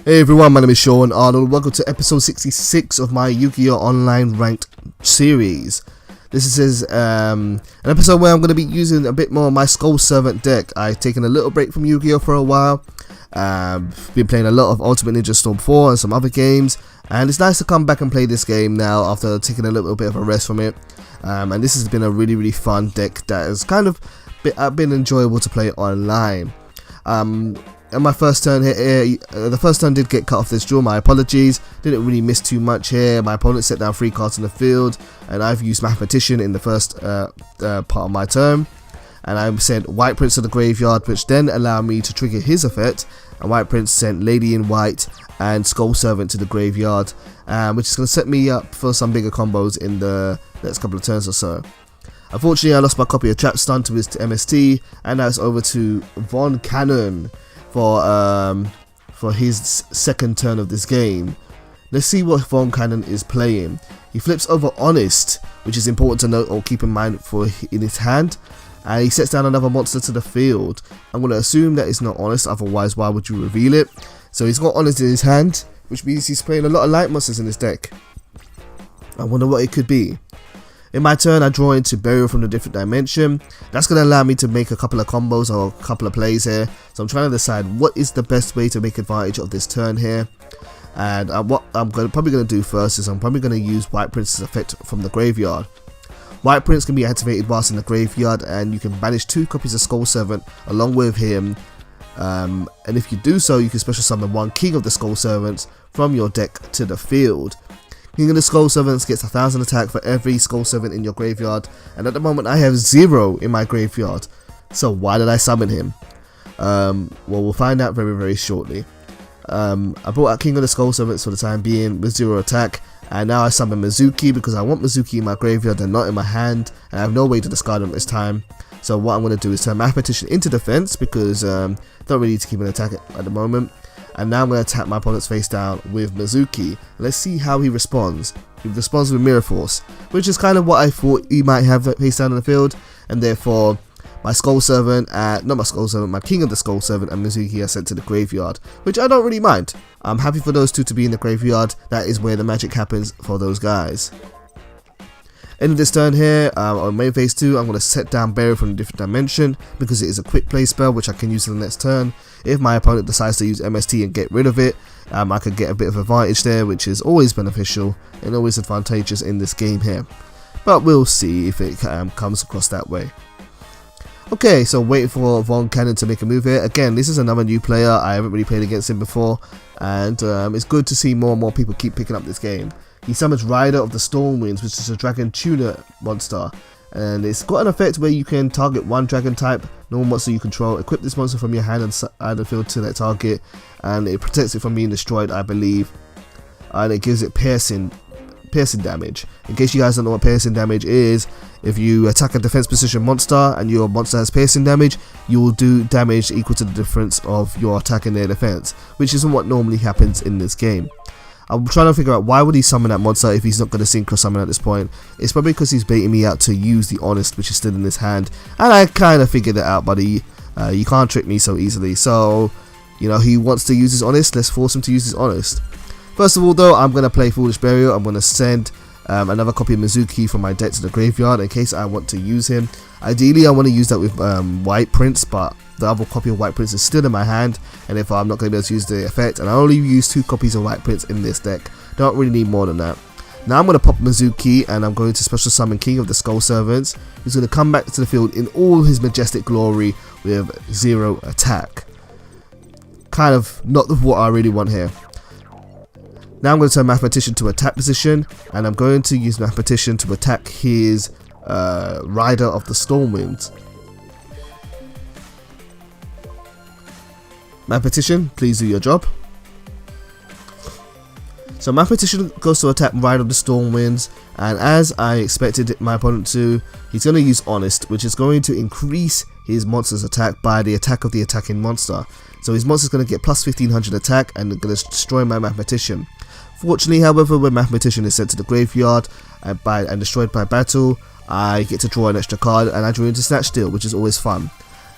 Hey everyone, my name is Sean Arnold. Welcome to episode 66 of my Yugioh Online Ranked series. This is an episode where I'm going to be using a bit more of my Skull Servant deck. I've taken a little break from Yu-Gi-Oh for a while. Been playing a lot of Ultimate Ninja Storm 4 and some other games, and it's nice to come back and play this game now after taking a little bit of a rest from it. And this has been a really fun deck that has kind of been enjoyable to play online. And my first turn here, the first turn did get cut off this draw, my apologies. Didn't really miss too much here. My opponent set down 3 cards in the field, and I've used Mathematician in the first part of my turn. And I sent White Prince to the graveyard, which then allowed me to trigger his effect. And White Prince sent Lady in White and Skull Servant to the graveyard, which is going to set me up for some bigger combos in the next couple of turns or so. Unfortunately, I lost my copy of Trap Stun to his MST, and now it's over to Von Cannon for his second turn of this game. Let's see what Von Cannon is playing. He flips over Honest, which is important to note or keep in mind for in his hand, and he sets down another monster to the field. I'm going to assume that it's not Honest, otherwise why would you reveal it? So he's got Honest in his hand, which means he's playing a lot of light monsters in his deck. I wonder what it could be. In my turn, I draw into Burial from a Different Dimension. That's going to allow me to make a couple of combos or a couple of plays here. So I'm trying to decide what is the best way to make advantage of this turn here. And what I'm probably going to do first is I'm probably going to use White Prince's effect from the graveyard. White Prince can be activated whilst in the graveyard, and you can banish 2 copies of Skull Servant along with him. And if you do so, you can special summon 1 King of the Skull Servants from your deck to the field. King of the Skull Servants gets 1000 attack for every Skull Servant in your graveyard, and at the moment I have 0 in my graveyard, so why did I summon him? Well, we'll find out very shortly. I brought out King of the Skull Servants for the time being with 0 attack, and now I summon Mizuki because I want Mizuki in my graveyard and not in my hand, and I have no way to discard him this time. So what I'm going to do is turn Mathematician into defense because don't really need to keep an attack at the moment. And now I'm going to attack my opponent's face down with Mizuki. Let's see how he responds. He responds with Mirror Force, which is kind of what I thought he might have face down in the field. And therefore, my Skull Servant, not my Skull Servant, my King of the Skull Servant and Mizuki are sent to the graveyard, which I don't really mind. I'm happy for those 2 to be in the graveyard. That is where the magic happens for those guys. End of this turn here, on main phase 2, I'm going to set down Burial from a Different Dimension because it is a quick play spell which I can use in the next turn. If my opponent decides to use MST and get rid of it, I could get a bit of advantage there, which is always beneficial and always advantageous in this game here. But we'll see if it comes across that way. Okay, so waiting for Von Cannon to make a move here. Again, this is another new player. I haven't really played against him before, and it's good to see more and more people keep picking up this game. He summons Rider of the Stormwinds, which is a Dragon Tuner monster, and it's got an effect where you can target 1 dragon type normal monster you control, equip this monster from your hand and add the field to that target, and it protects it from being destroyed, I believe, and it gives it piercing damage. In case you guys don't know what piercing damage is, if you attack a defense position monster and your monster has piercing damage, you will do damage equal to the difference of your attack and their defense, which isn't what normally happens in this game. I'm trying to figure out why would he summon that monster if he's not going to synchro summon at this point. It's probably because he's baiting me out to use the Honest, which is still in his hand, and I kind of figured it out, buddy. You can't trick me so easily. So, you know, he wants to use his Honest, let's force him to use his Honest. First of all though, I'm going to play Foolish Burial. I'm going to send another copy of Mizuki from my deck to the graveyard in case I want to use him. Ideally I want to use that with White Prince, but the other copy of White Prince is still in my hand, and if I'm not going to be able to use the effect, and I only use 2 copies of White Prince in this deck, don't really need more than that. Now I'm going to pop Mizuki, and I'm going to special summon King of the Skull Servants, who's going to come back to the field in all his majestic glory with 0 attack. Kind of not what I really want here. Now I'm going to turn Mathematician to attack position, and I'm going to use Mathematician to attack his Rider of the Stormwinds. Mathematician, please do your job. So Mathematician goes to attack Rider of the Stormwinds, and as I expected my opponent to, he's going to use Honest, which is going to increase his monster's attack by the attack of the attacking monster. So his monster's going to get plus 1500 attack and going to destroy my Mathematician. Fortunately, however, when Mathematician is sent to the graveyard and destroyed by battle, I get to draw an extra card, and I draw into Snatch Steal, which is always fun.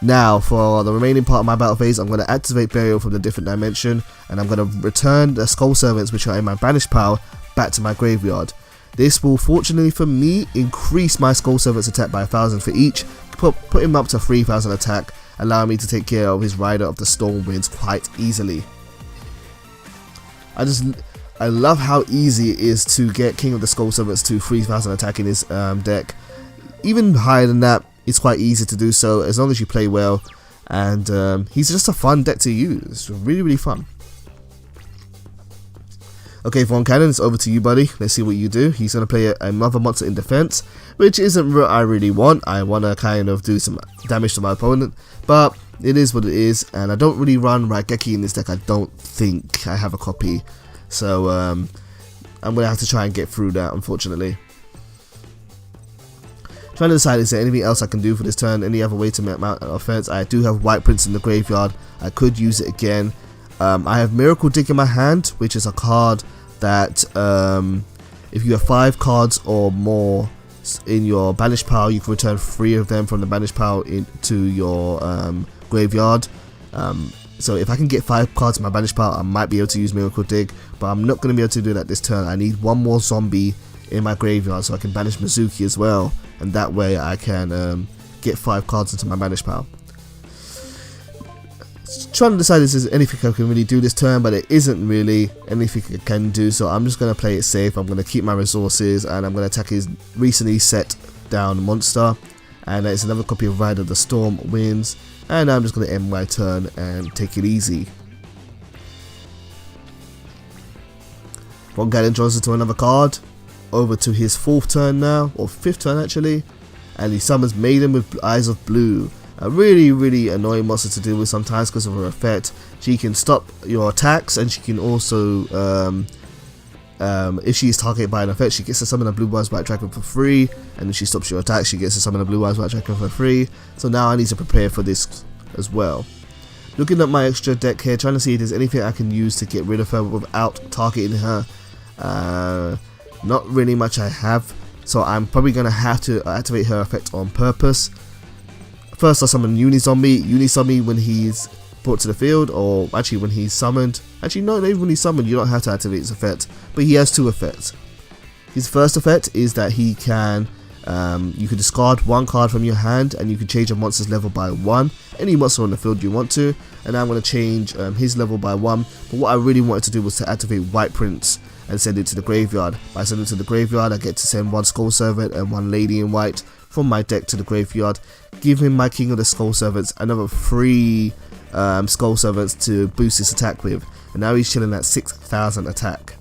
Now for the remaining part of my battle phase, I'm going to activate Burial from the different dimension, and I'm going to return the Skull Servants which are in my banished pile back to my graveyard. This will fortunately for me increase my Skull Servants attack by 1,000 for each, put him up to 3,000 attack, allowing me to take care of his Rider of the Storm Winds quite easily. I love how easy it is to get King of the Skull Servants to 3,000 attack in his deck. Even higher than that, it's quite easy to do so as long as you play well, and he's just a fun deck to use. It's really fun. Okay, Von Cannon, it's over to you, buddy. Let's see what you do. He's going to play another monster in defense, which isn't what I really want. I want to kind of do some damage to my opponent, but it is what it is, and I don't really run Raigeki in this deck. I don't think I have a copy, so I'm going to have to try and get through that, unfortunately. Trying to decide, is there anything else I can do for this turn, any other way to mount an offense. I do have White Prince in the graveyard. I could use it again. I have Miracle Dig in my hand, which is a card that if you have 5 cards or more in your banished pile, you can return 3 of them from the banished pile into your graveyard. So if I can get 5 cards in my banished pile, I might be able to use Miracle Dig, but I'm not going to be able to do that this turn. I need one more zombie in my graveyard so I can banish Mizuki as well, and that way I can get 5 cards into my banished pile. Trying to decide if there's anything I can really do this turn, but it isn't really anything I can do, so I'm just going to play it safe. I'm going to keep my resources, and I'm going to attack his recently set down monster, and it's another copy of Rider of the Storm Winds, and I'm just going to end my turn and take it easy. Von Gaiden draws into another card, over to his 4th turn now, or 5th turn actually, and he summons Maiden with Eyes of Blue. A really annoying monster to deal with sometimes because of her effect. She can stop your attacks, and she can also, if she is targeted by an effect, she gets to summon a Blue Eyes White Dragon for free, and if she stops your attack, she gets to summon a Blue Eyes White Dragon for free. So now I need to prepare for this as well. Looking at my extra deck here, trying to see if there's anything I can use to get rid of her without targeting her. Not really much I have, so I'm probably going to have to activate her effect on purpose. First I summon Unizombie when he's brought to the field, or actually when he's summoned. Actually no, even when he's summoned you don't have to activate his effect, but he has 2 effects. His first effect is that he can, you can discard 1 card from your hand, and you can change a monster's level by 1, any monster on the field you want to, and I'm going to change his level by 1, but what I really wanted to do was to activate White Prince and send it to the graveyard. By sending it to the graveyard, I get to send 1 Skull Servant and 1 Lady in White from my deck to the graveyard, giving my King of the Skull Servants another 3 Skull Servants to boost his attack with, and now he's chilling at 6,000 attack.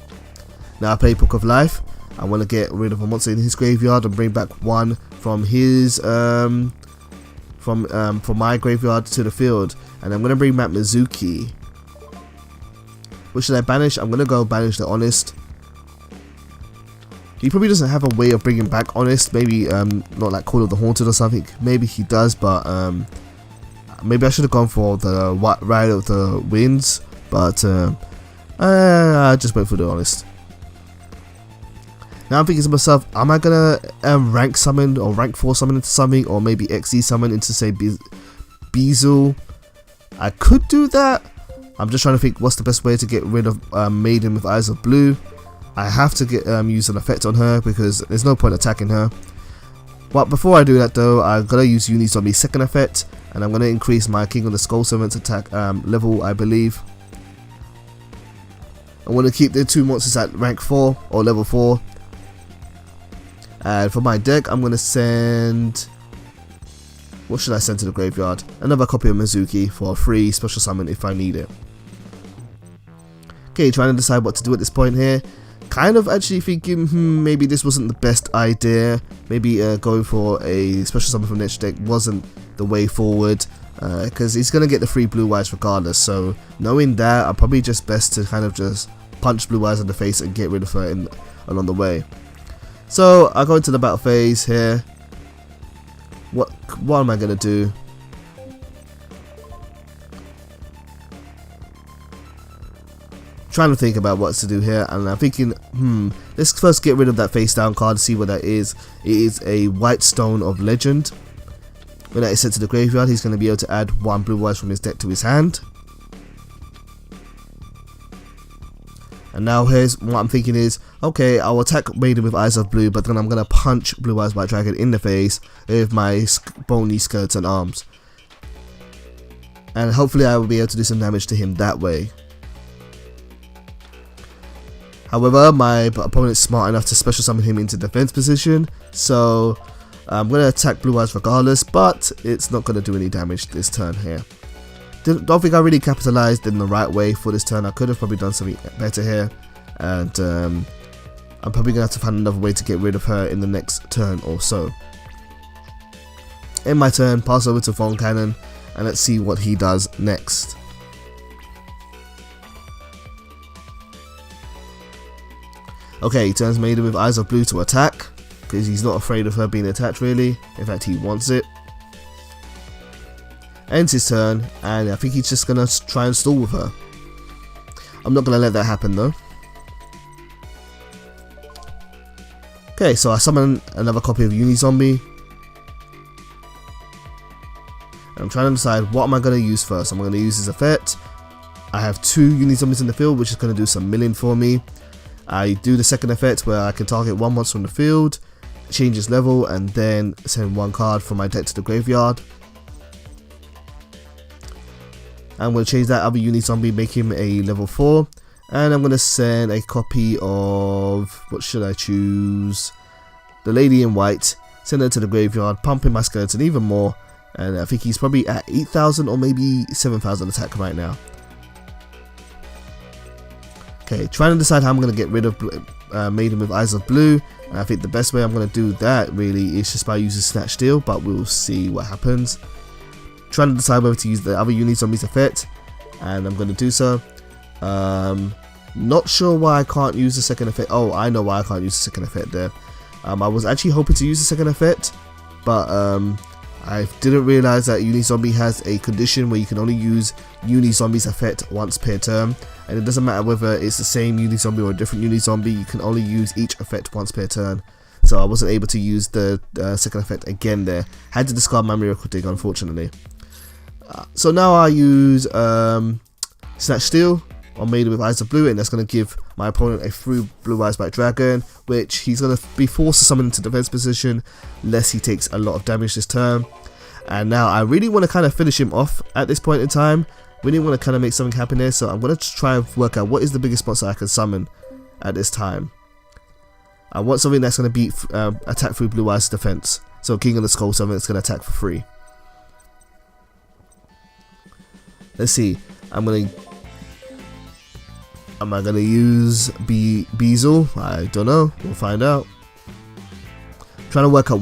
Now I play Book of Life. I want to get rid of a monster in his graveyard and bring back 1 from his from my graveyard to the field, and I'm going to bring back Mizuki. What should I banish? I'm going to go banish the Honest. He probably doesn't have a way of bringing back Honest, maybe not like Call of the Haunted or something, maybe he does, but maybe I should have gone for the Rider of the Winds, but I just went for the Honest. Now I'm thinking to myself, am I gonna rank summon or rank 4 summon into something, or maybe XD summon into say Beezul? I could do that. I'm just trying to think what's the best way to get rid of Maiden with Eyes of Blue. I have to get use an effect on her because there's no point attacking her. But before I do that though, I'm gonna use Unizombie's 2nd effect, and I'm gonna increase my King of the Skull Servants attack level, I believe. I want to keep the 2 monsters at rank 4 or level 4. And for my deck, I'm gonna send. What should I send to the graveyard? Another copy of Mizuki for a free special summon if I need it. Okay, trying to decide what to do at this point here. Kind of actually thinking, maybe this wasn't the best idea. Maybe going for a special summon from next deck wasn't the way forward, because he's going to get the 3 Blue Eyes regardless. So knowing that, I'm probably just best to kind of just punch Blue Eyes in the face and get rid of her along the way. So I go into the battle phase here. What am I going to do? Trying to think about what to do here, and I'm thinking, let's first get rid of that face down card, see what that is. It is a White Stone of Legend, When that is sent to the graveyard, he's going to be able to add 1 blue eyes from his deck to his hand. And now here's what I'm thinking is, okay, I'll attack Maiden with Eyes of Blue, but then I'm going to punch Blue Eyes White Dragon in the face with my bony skeleton arms. And hopefully I will be able to do some damage to him that way. However, my opponent's smart enough to special summon him into defense position, so I'm going to attack Blue Eyes regardless, but it's not going to do any damage this turn here. Don't think I really capitalized in the right way for this turn. I could have probably done something better here, and I'm probably going to have to find another way to get rid of her in the next turn or so. In my turn, pass over to Phone Cannon, and let's see what he does next. Okay, he turns Maiden with Eyes of Blue to attack, because he's not afraid of her being attacked really. In fact, he wants it. Ends his turn, and I think he's just going to try and stall with her. I'm not going to let that happen though. Okay, so I summon another copy of Unizombie. I'm trying to decide what am I going to use first. I'm going to use his effect. I have 2 Unizombies in the field, which is going to do some milling for me. I do the second effect where I can target 1 monster from the field, change its level, and then send 1 card from my deck to the graveyard. I'm going to change that other Unizombie, make him a level 4, and I'm going to send a copy of, what should I choose, the Lady in White, send her to the graveyard, pumping my skeleton even more, and I think he's probably at 8,000 or maybe 7,000 attack right now. Okay, trying to decide how I'm going to get rid of Maiden with Eyes of Blue, and I think the best way I'm going to do that really is just by using Snatch Steal, but we'll see what happens. Trying to decide whether to use the other Unizombie's effect, and I'm going to do so. Not sure why I can't use the second effect. Oh, I know why I can't use the second effect there. I was actually hoping to use the second effect, but I didn't realize that Unizombie has a condition where you can only use Unizombie's effect once per turn, and it doesn't matter whether it's the same Unizombie or a different Unizombie, you can only use each effect once per turn. So I wasn't able to use the second effect again there. Had to discard my Miracle Dig, unfortunately. So now I use Snatch Steal on Maiden with Eyes of Blue, and that's going to give my opponent a free Blue Eyes White Dragon, which he's going to be forced to summon into defense position unless he takes a lot of damage this turn. And now I really want to kind of finish him off at this point in time. Really want to kind of make something happen here, so I'm going to try and work out what is the biggest monster I can summon at this time. I want something that's going to beat attack through Blue Eyes defense. So King of the Skull Servant is going to attack for free. Let's see. Am I gonna use Beazle? I don't know. We'll find out. Trying to work out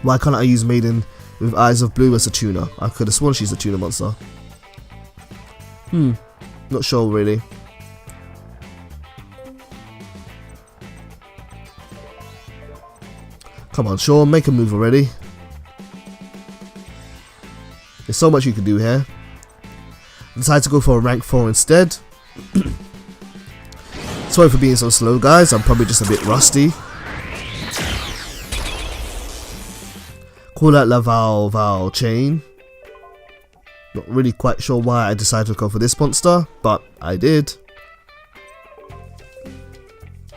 why can't I use Maiden with Eyes of Blue as a tuner? I could have sworn she's a tuner monster. Not sure really. Come on, Sean, make a move already. There's so much you can do here. Decide to go for a rank 4 instead. Sorry for being so slow, guys. I'm probably just a bit rusty. Call out Laval Chain. Not really quite sure why I decided to go for this monster, but I did.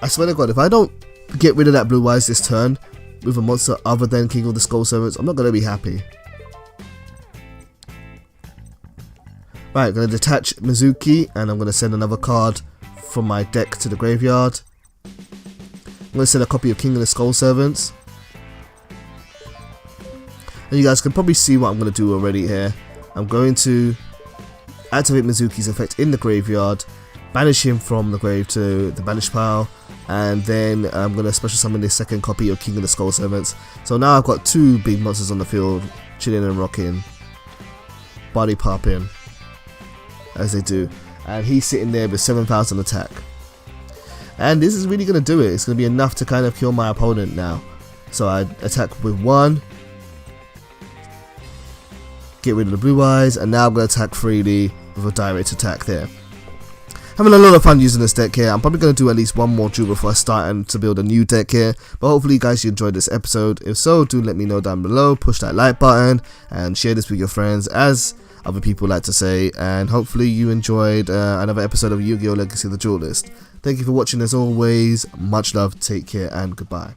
I swear to God, if I don't get rid of that Blue Eyes this turn with a monster other than King of the Skull Servants, I'm not going to be happy. Right, I'm going to detach Mizuki, and I'm going to send another card from my deck to the graveyard. I'm going to send a copy of King of the Skull Servants. And you guys can probably see what I'm going to do already here. I'm going to activate Mizuki's effect in the graveyard, banish him from the grave to the banish pile, and then I'm going to special summon this second copy of King of the Skull Servants. So now I've got 2 big monsters on the field, chilling and rocking, body popping, as they do. And he's sitting there with 7,000 attack. And this is really going to do it. It's going to be enough to kind of kill my opponent now. So I attack with 1. Get rid of the Blue Eyes. And now I'm going to attack freely with a direct attack there. having a lot of fun using this deck here. I'm probably going to do at least one more duel before I start and to build a new deck here. But hopefully guys you enjoyed this episode. If so, do let me know down below. Push that like button and share this with your friends, as other people like to say. And hopefully you enjoyed another episode of Yu-Gi-Oh! Legacy of the Duelist. Thank you for watching as always. Much love, take care and goodbye.